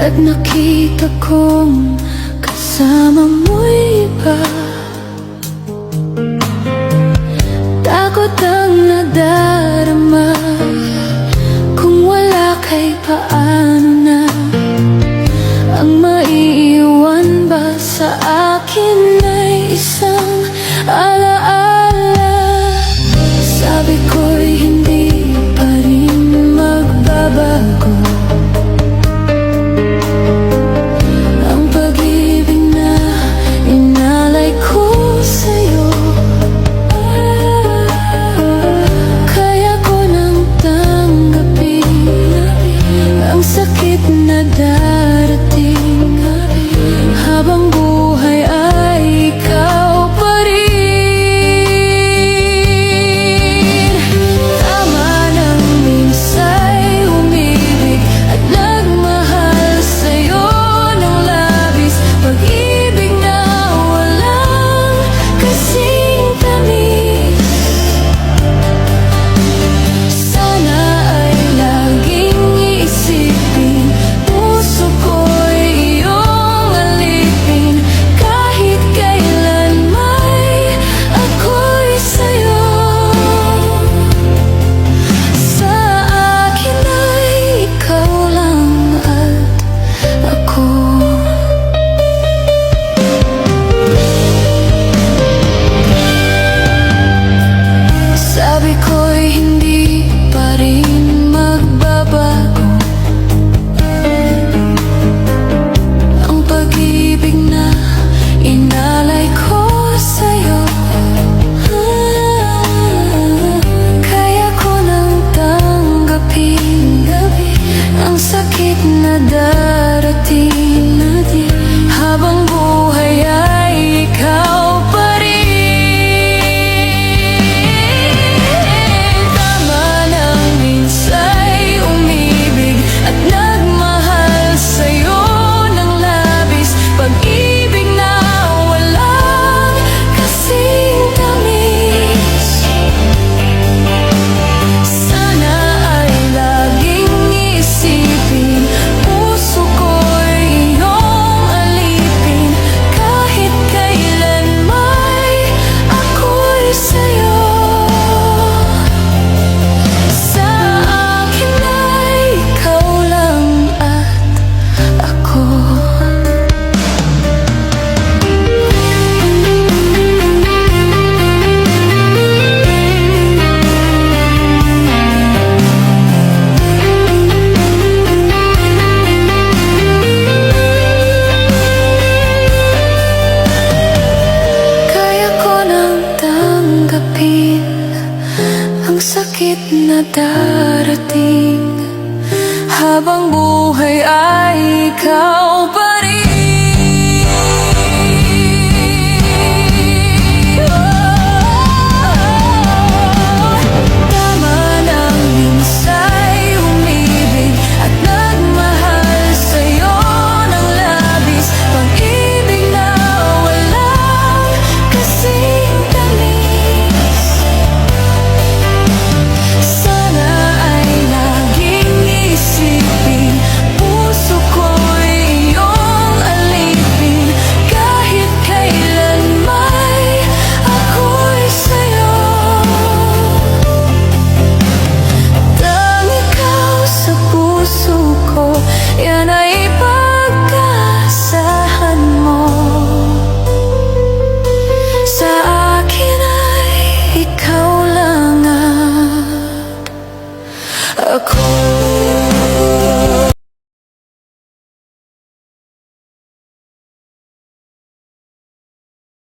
At nakita kong kasama mo'y iba. Takot ang nadarama, kung wala kay paano na. Ang maiiwan ba sa akin ay isang alaala. Sabi ko'y hindi pa rin magbabago. Ang pag-ibig na inalay ko sa'yo, kaya ko nang tanggapin ang sakit na darating. Habang buhay ay ikaw pa rin. Tama nang minsa'y umibig at nagmahal sa'yo ng labis. Pag-ibig na walang kasing tamis. Sana ay laging iisipin, puso ko'y iyong alipin. Kahit kailan may ako'y sa'yo. Sa akin ay ikaw lang at ako. Sabi ko'y hindi pa rin magbabago. Ang pag-ibig na inalay ko sa'yo, kaya ko nang tanggapin ang sakit na darating. Habang buhay ay ikaw pa rin. Tama nang minsa'y umibig at nagmahal sa'yo ng labis. Pag-ibig na walang kasing tamis. Sana ay laging isipin, puso ko'y iyong alipin. Kahit kailan may ako'y sa'yo. Sa akin ay ikaw lang at ako. Kaya ko nang tanggapin ang sakit na darating. Habang buhay ay ikaw pa